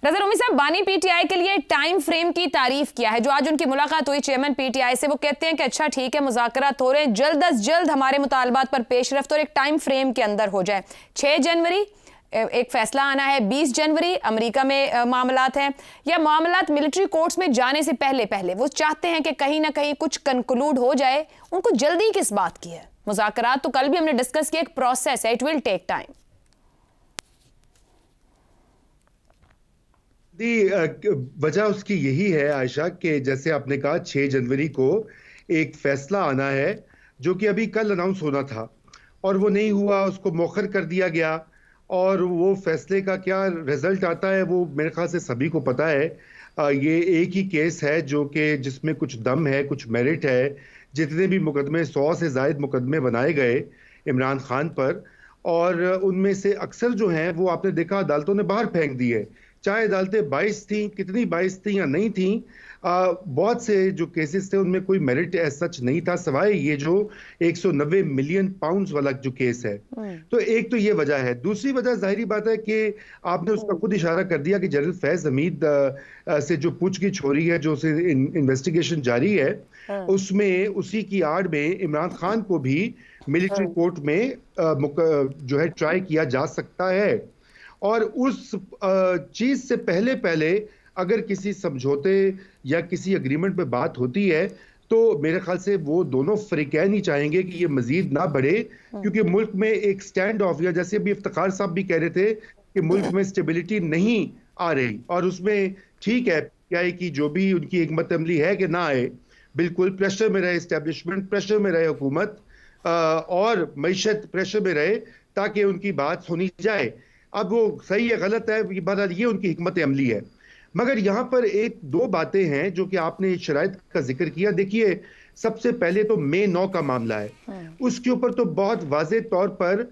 नजर उम्मी साहब, बानी पीटीआई के लिए टाइम फ्रेम की तारीफ किया है। जो आज उनकी मुलाकात हुई चेयरमैन पीटीआई से, वो कहते हैं कि अच्छा ठीक है, मुज़ाकरात हो रहे हैं, जल्द अज जल्द हमारे मुतालबात पर पेशरफ्त और एक टाइम फ्रेम के अंदर हो जाए। 6 जनवरी एक फैसला आना है, 20 जनवरी अमेरिका में मामलात हैं, या मामलात मिलिट्री कोर्ट्स में जाने से पहले पहले वो चाहते हैं कि कहीं ना कहीं कुछ कंक्लूड हो जाए। उनको जल्दी किस बात की है? मुज़ाकरात तो कल भी हमने डिस्कस किया, एक प्रोसेस है, इट विल टेक टाइम। वजह उसकी यही है आयशा कि जैसे आपने कहा 6 जनवरी को एक फैसला आना है जो कि अभी कल अनाउंस होना था और वो नहीं हुआ, उसको मौखर कर दिया गया। और वो फैसले का क्या रिजल्ट आता है वो मेरे ख्याल से सभी को पता है। ये एक ही केस है जो कि जिसमें कुछ दम है, कुछ मेरिट है। जितने भी मुकदमे 100 से ज़ायद मुकदमे बनाए गए इमरान खान पर, और उनमें से अक्सर जो हैं वो आपने देखा अदालतों ने बाहर फेंक दिए। चाहे अदालतें 22 थी, कितनी 22 थी या नहीं थी, बहुत से जो केसेस थे उनमें कोई मेरिट एज सच नहीं था, सिवाय ये जो 190 मिलियन पाउंड्स वाला जो केस है। तो एक तो ये वजह है। दूसरी वजह जाहिर बात है कि आपने उसका खुद इशारा कर दिया कि जनरल फैज हमीद से जो पूछगिछ हो रही है, जो इन्वेस्टिगेशन जारी है, उसमें उसी की आड़ में इमरान खान को भी मिलिट्री कोर्ट में जो है ट्राई किया जा सकता है। और उस चीज से पहले पहले अगर किसी समझौते या किसी एग्रीमेंट पे बात होती है तो मेरे ख्याल से वो दोनों फरीकैन ही चाहेंगे कि ये मजीद ना बढ़े, क्योंकि मुल्क में एक स्टैंड ऑफ, या जैसे अभी इफ्तिखार साहब भी कह रहे थे कि मुल्क में स्टेबिलिटी नहीं आ रही, और उसमें ठीक है पीटीआई की जो भी उनकी हिकमत अमली है कि ना आए, बिल्कुल प्रेशर में रहे एस्टेब्लिशमेंट, प्रेशर में रहे हुकूमत, और मईशत प्रेशर में रहे ताकि उनकी बात सुनी जाए। अब वो सही है गलत है, बहरहाल ये उनकी हिकमत अमली है। मगर यहाँ पर एक दो बातें हैं जो कि आपने शराइत का जिक्र किया। देखिए, सबसे पहले तो मई 9 का मामला है, उसके ऊपर तो बहुत वाज़े तौर पर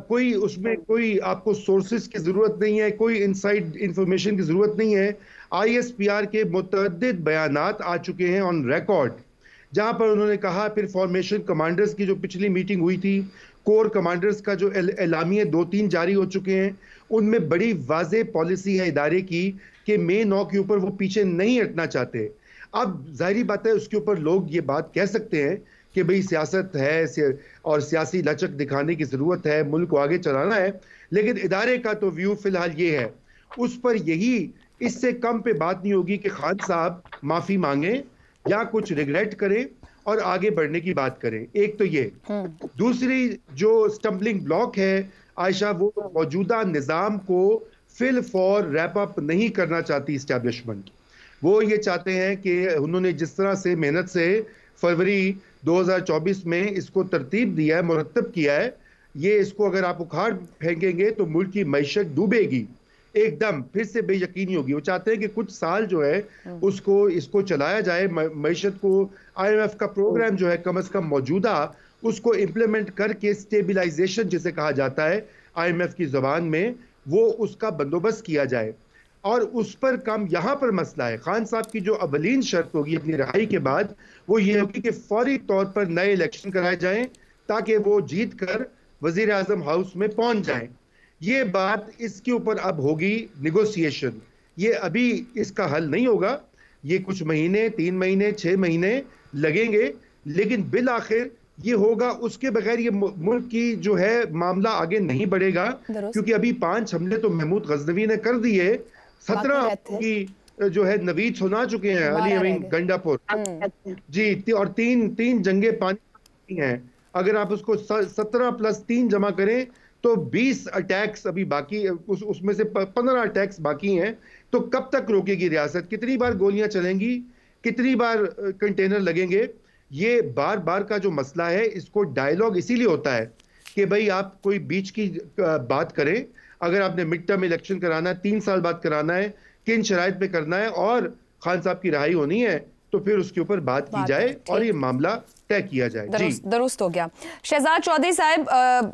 कोई उसमें कोई आपको सोर्सेज की जरूरत नहीं है, कोई इनसाइड इंफॉर्मेशन की जरूरत नहीं है। ISPR के मुतअद्दिद बयानात आ चुके हैं ऑन रिकॉर्ड, जहां पर उन्होंने कहा, फिर फॉर्मेशन कमांडर्स की जो पिछली मीटिंग हुई थी, कोर कमांडर्स का जो एलामिये 2-3 जारी हो चुके हैं, उनमें बड़ी वाज़े पॉलिसी है इदारे की कि मई 9 के ऊपर वो पीछे नहीं हटना चाहते। अब जाहिर बात है उसके ऊपर लोग ये बात कह सकते हैं कि भाई सियासत है और सियासी लचक दिखाने की जरूरत है, मुल्क को आगे चलाना है, लेकिन इदारे का तो व्यू फिलहाल ये है। उस पर यही, इससे कम पे बात नहीं होगी कि खान साहब माफी मांगे या कुछ रिग्रेट करें और आगे बढ़ने की बात करें। एक तो ये। दूसरी जो स्टम्बलिंग ब्लॉक है आयशा, वो मौजूदा निजाम को फिल फॉर रैप अप नहीं करना चाहती इस्टेब्लिशमेंट। वो ये चाहते हैं कि उन्होंने जिस तरह से मेहनत से फरवरी 2024 में इसको तरतीब दिया है, मुरतब किया है, ये इसको अगर आप उखाड़ फेंकेंगे तो मुल्क की मईशत डूबेगी, एकदम फिर से बेयकीनी होगी। वो चाहते हैं कि कुछ साल जो है इसको चलाया जाए, मईशत को IMF का प्रोग्राम जो है कम से कम मौजूदा उसको इम्प्लीमेंट करके स्टेबलाइजेशन जिसे कहा जाता है IMF की जुबान में, वो उसका बंदोबस्त किया जाए। और उस पर काम, यहां पर मसला है खान साहब की जो अवलीन शर्त होगी अपनी रिहाई के बाद, वो ये होगी कि फौरी तौर पर नए इलेक्शन कराए जाएं ताकि वो जीत कर वजीर आजम हाउस में पहुंच जाएं। ये बात, इसके ऊपर अब होगी निगोशिएशन। ये अभी इसका हल नहीं होगा, ये कुछ महीने, 3 महीने, 6 महीने लगेंगे, लेकिन बिल आखिर ये होगा। उसके बगैर ये मुल्क की जो है मामला आगे नहीं बढ़ेगा, क्योंकि अभी 5 हमले तो महमूद गजनवी ने कर दिए, 17 की जो है नवीद सुना चुके हैं, अली अमीन गंडापुर जी, और तीन जंगे पानी हैं। अगर आप उसको 17 + 3 जमा करें तो 20 अटैक्स अभी बाकी, उसमें से 15 अटैक्स बाकी हैं। तो कब तक रोकेगी रियासत? कितनी बार गोलियां चलेंगी, कितनी बार कंटेनर लगेंगे? ये बार बार का जो मसला है, इसको डायलॉग इसीलिए होता है कि भाई आप कोई बीच की बात करें। अगर आपने मिड टर्म इलेक्शन कराना है, 3 साल बाद कराना है, किन शराइत पे करना है, और खान साहब की रिहाई होनी है, तो फिर उसके ऊपर बात की जाए और ये मामला तय किया जाए। दुरुस्त हो गया। शहजाद चौधरी साहब,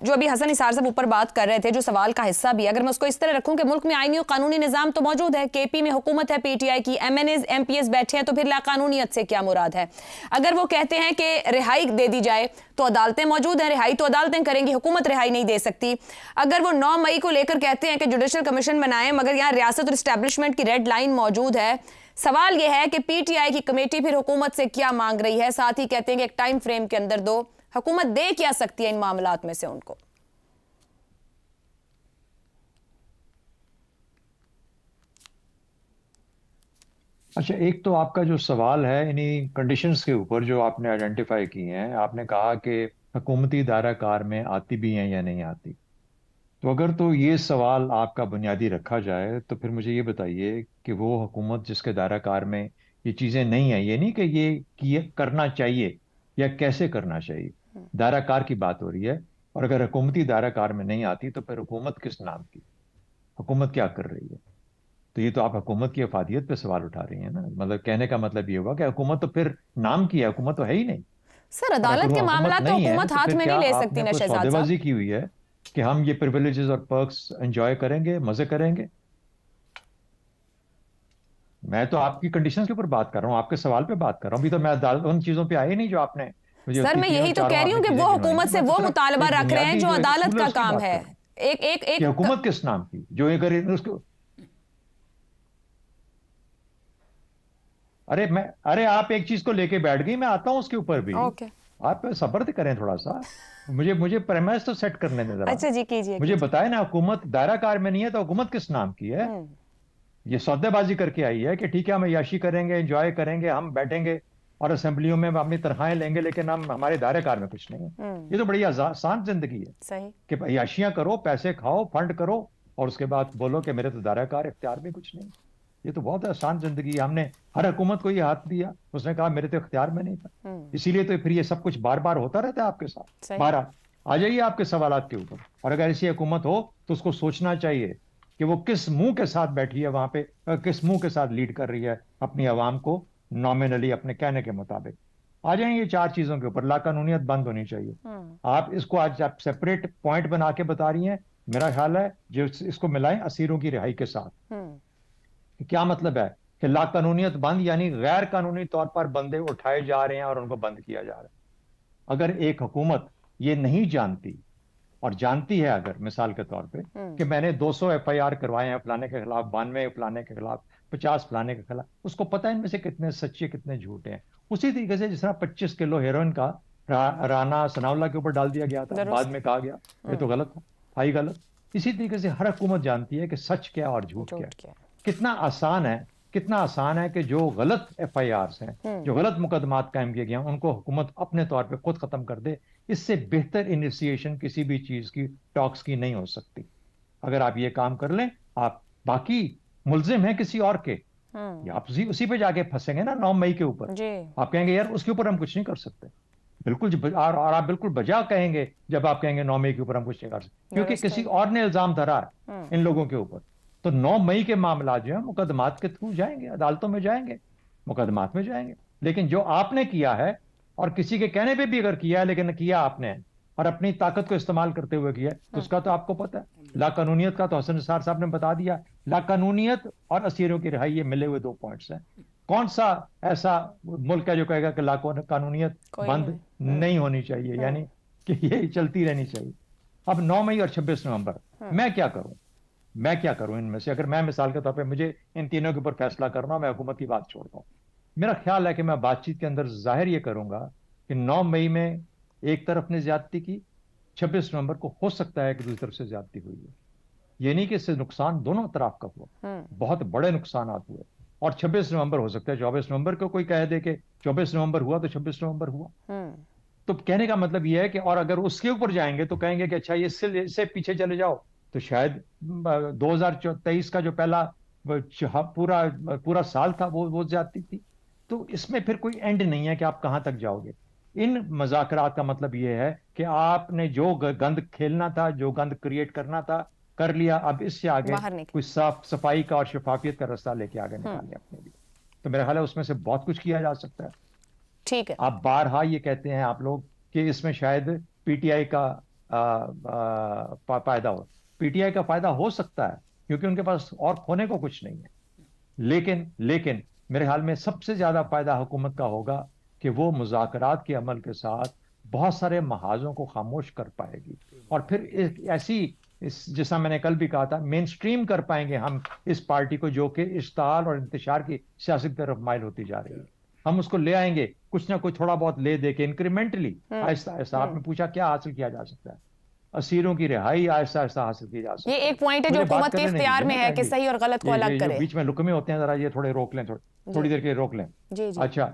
जो अभी हसन निसार साहब ऊपर बात कर रहे थे, जो सवाल का हिस्सा भी, अगर मैं उसको इस तरह रखूं कि मुल्क में आईनी और कानूनी निजाम तो मौजूद है, केपी में हुकूमत है पीटीआई की, एमएनएस एमपीएस बैठे हैं, तो फिर लाकानूनियत से क्या मुराद है? अगर वो कहते हैं कि रिहाई दे दी जाए तो अदालतें मौजूद हैं, रिहाई तो अदालतें करेंगी, हुकूमत रिहाई नहीं दे सकती। अगर वो 9 मई को लेकर कहते हैं कि जुडिशल कमीशन बनाएं, मगर यहाँ रियासत और इस्टेब्लिशमेंट की रेड लाइन मौजूद है, सवाल यह है कि पीटीआई की कमेटी फिर हुकूमत से क्या मांग रही है? साथ ही कहते हैं कि एक टाइम फ्रेम के अंदर दो, हुकूमत दे क्या सकती है इन मामलात में से उनको? अच्छा, एक तो आपका जो सवाल है इन्हीं कंडीशंस के ऊपर जो आपने आइडेंटिफाई की हैं, आपने कहा कि हुकूमती दायरा-कार में आती भी हैं या नहीं आती। तो अगर तो ये सवाल आपका बुनियादी रखा जाए तो फिर मुझे ये बताइए कि वो हुकूमत जिसके दायरा कार में ये चीज़ें नहीं हैं, ये नहीं कि ये करना चाहिए या कैसे करना चाहिए, दायरा कार की बात हो रही है। और अगर हुकूमती दायरा कार में नहीं आती तो फिर हुकूमत किस नाम की, हुकूमत क्या कर रही है? तो ये तो आप हुकूमत की अफादियत पे सवाल उठा रही हैं ना। मतलब कहने का मतलब ये हुआ कि हुकूमत तो फिर नाम की है, हुकूमत तो है ही नहीं। सर, अदालत के मामला तो हुकूमत हाथ में नहीं ले सकती ना शहजाद साहब। सौदेबाजी की हुई है कि हम ये प्रिविलेजेस और पर्क्स एंजॉय करेंगे, मजे करेंगे। मैं तो आपकी कंडीशंस के ऊपर बात कर रहा हूँ, आपके सवाल पे बात कर रहा हूँ। अभी तो मैं उन चीजों पे आई नहीं जो आपने सर, मैं यही तो कह रही हूँ कि वो हुकूमत से वो मुतालबा रख रहे हैं जो अदालत का काम है। एक हुकूमत किस नाम की जो ये करे उसको? अरे आप एक चीज को लेके बैठ गई, मैं आता हूँ उसके ऊपर भी। आप सब्र करें थोड़ा सा, मुझे प्रेमाइस तो सेट करने दें जरा। अच्छा जी, कीजिए। मुझे बताए ना, हुकूमत दायरा कार में नहीं है तो हुकूमत किस नाम की है? ये सौदेबाजी करके आई है कि ठीक है हम अय्याशी करेंगे, एंजॉय करेंगे, हम बैठेंगे और असेंबलियों में अपनी तनख्वाहें लेंगे, लेकिन हम हमारे दायरा कार में कुछ नहीं है। ये तो बड़ी आसान जिंदगी है। सही कि अय्याशियां करो, पैसे खाओ, फंड करो और उसके बाद बोलो कि मेरे तो दायरा कार इख्तियार में कुछ नहीं। ये तो बहुत आसान जिंदगी है। हमने हर हुकूमत को ये हाथ दिया, उसने कहा मेरे तो इख्तियार में नहीं था। इसीलिए तो फिर ये सब कुछ बार बार होता रहता है आपके साथ। बारह आ जाइए आपके सवालात के ऊपर। और अगर ऐसी हुकूमत हो तो उसको सोचना चाहिए कि वो किस मुंह के साथ बैठी है वहां पे, किस मुंह के साथ लीड कर रही है अपनी आवाम को नॉमिनली अपने कहने के मुताबिक। आ जाएंगे ये 4 चीजों के ऊपर। लाकानूनियत बंद होनी चाहिए। आप इसको आज आप सेपरेट पॉइंट बना के बता रही हैं, मेरा ख्याल है जो इसको मिलाएं असीरों की रिहाई के साथ। क्या मतलब है कि लाकानूनियत बंद यानी गैर कानूनी तौर पर बंदे उठाए जा रहे हैं और उनको बंद किया जा रहा है। अगर एक हुकूमत ये नहीं जानती, और जानती है अगर मिसाल के तौर पे कि मैंने 200 FIR करवाए हैं फलाने के खिलाफ, 92 फलाने के खिलाफ, 50 फलाने के खिलाफ, उसको पता है इनमें से कितने सच्चे कितने झूठे हैं। उसी तरीके से जिस तरह 25 किलो हेरोइन का राना सनाउल्लाह के ऊपर डाल दिया गया था, बाद में कहा गया ये तो गलत था, भाई गलत। इसी तरीके से हर हुकूमत जानती है कि सच क्या और झूठ क्या। कितना आसान है कि जो गलत FIRs हैं, जो गलत मुकदमात कायम किए गए हैं, उनको हुकूमत अपने तौर पे खुद खत्म कर दे। इससे बेहतर इनिशिएशन किसी भी चीज की, टॉक्स की नहीं हो सकती। अगर आप ये काम कर लें, आप बाकी मुल्जिम हैं किसी और के, आप उसी पे जाके फंसेंगे ना 9 मई के ऊपर। आप कहेंगे यार उसके ऊपर हम कुछ नहीं कर सकते। बिल्कुल, और आप बिल्कुल बजा कहेंगे जब आप कहेंगे 9 मई के ऊपर हम कुछ नहीं कर सकते, क्योंकि किसी और ने इल्जाम धरा है इन लोगों के ऊपर। तो 9 मई के मामला जो है मुकदमात के थ्रू जाएंगे, अदालतों में जाएंगे, मुकदमात में जाएंगे। लेकिन जो आपने किया है, और किसी के कहने पे भी अगर किया है लेकिन किया आपने और अपनी ताकत को इस्तेमाल करते हुए किया, तो उसका तो आपको पता है। लाकानूनियत का तो हसन निसार साहब ने बता दिया। लाकानूनियत और असीरों की रिहाई, ये मिले हुए 2 पॉइंट्स हैं। कौन सा ऐसा मुल्क है जो कहेगा कि लाकानूनियत बंद नहीं होनी चाहिए, यानी कि ये चलती रहनी चाहिए? अब 9 मई और 26 नवंबर मैं क्या करूं इनमें से? अगर मैं मिसाल के तौर पे मुझे इन तीनों के ऊपर फैसला करना, मैं हुकूमत की बात छोड़ता हूं। मेरा ख्याल है कि मैं बातचीत के अंदर जाहिर ये करूंगा कि 9 मई में एक तरफ ने ज्यादती की, 26 नवंबर को हो सकता है कि दूसरी तरफ से ज्यादती हुई है। ये नहीं कि इससे नुकसान दोनों तरफ का हुआ, बहुत बड़े नुकसान हुए। और 26 नवंबर हो सकता है 24 नवंबर को कोई कह दे कि 24 नवंबर हुआ तो 26 नवंबर हुआ। तो कहने का मतलब यह है कि और अगर उसके ऊपर जाएंगे तो कहेंगे कि अच्छा इससे पीछे चले जाओ, तो शायद 2023 का जो पहला पूरा साल था वो ज्यादती थी। तो इसमें फिर कोई एंड नहीं है कि आप कहां तक जाओगे। इन मज़ाकरात का मतलब यह है कि आपने जो गंद खेलना था, जो गंद क्रिएट करना था, कर लिया। अब इससे आगे कोई साफ सफाई का और शफाफियत का रास्ता लेके आगे निकालें अपने लिए। तो मेरा ख्याल है उसमें से बहुत कुछ किया जा सकता है। ठीक है। आप बारहा ये कहते हैं आप लोग कि इसमें शायद पीटीआई का फायदा हो। पीटीआई का फायदा हो सकता है क्योंकि उनके पास और खोने को कुछ नहीं है, लेकिन मेरे ख्याल में सबसे ज्यादा फायदा हुकूमत का होगा कि वो मुज़ाकरात के अमल के साथ बहुत सारे महाजों को खामोश कर पाएगी और फिर जैसा मैंने कल भी कहा था, मेन स्ट्रीम कर पाएंगे हम इस पार्टी को जो कि इश्ताल और इंतशार की सियासत की तरफ माइल होती जा रही है। हम उसको ले आएंगे, कुछ ना कुछ थोड़ा बहुत ले दे के इंक्रीमेंटली, आहिस्ता आहिस्ता। आपने पूछा क्या हासिल किया जा सकता है? असीरों की रिहाई आहिस्ता आहिस्ता हासिल की जा सकती है। ये एक पॉइंट है जो हुकूमत के इख्तियार में है कि सही और गलत को अलग करे। बीच में लुकमे होते हैं, जरा ये थोड़े रोक लें, थोड़ी देर के रोक लें। जी जी। अच्छा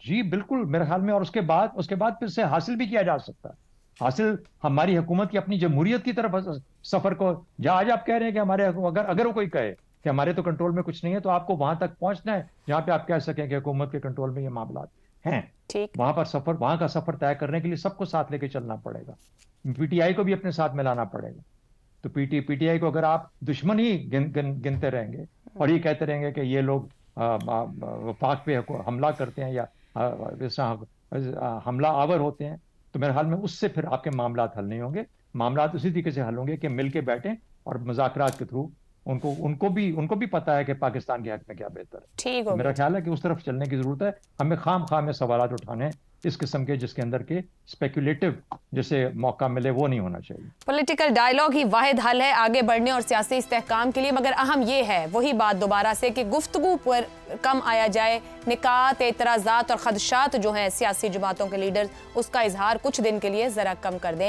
जी बिल्कुल मेरे ख्याल में। और उसके बाद फिर से हासिल भी किया जा सकता है। हासिल हमारी हुकूमत की अपनी जमहूरियत की तरफ सफर को, जहां आज आप कह रहे हैं कि हमारे अगर वो कोई कहे कि हमारे तो कंट्रोल में कुछ नहीं है, तो आपको वहां तक पहुंचना है जहां पे आप कह सकें कि हुकूमत के कंट्रोल में ये मामला हैं। ठीक। वहां का सफर तय करने के लिए सबको साथ लेके चलना पड़ेगा। पीटीआई को भी अपने साथ मिलाना पड़ेगा। तो पीटीआई को अगर आप दुश्मन ही गिनते रहेंगे और ये कहते रहेंगे कि ये लोग वफाक पे हमला करते हैं या हमला आवर होते हैं, तो मेरे ख्याल में उससे फिर आपके मामला हल नहीं होंगे। मामला उसी तरीके से हल होंगे कि मिलके बैठें और मुज़ाकरात के थ्रू उनको भी पता है कि पाकिस्तान के हक में क्या बेहतर है। ठीक तो मेरा ख्याल है कि उस तरफ चलने की जरूरत है। हमें खाम में सवाल उठाने इस किस्म के जिसके अंदर के स्पेकुलेटिव जैसे मौका मिले वो नहीं होना चाहिए। पॉलिटिकल डायलॉग ही वाहिद हल है आगे बढ़ने और सियासी इस्तेहकाम के लिए, मगर अहम ये है वही बात दोबारा से कि गुफ्तगू पर कम आया जाए। निकात, एतराज़ात और खदशात जो हैं सियासी जमातों के लीडर, उसका इजहार कुछ दिन के लिए ज़रा कम कर दें।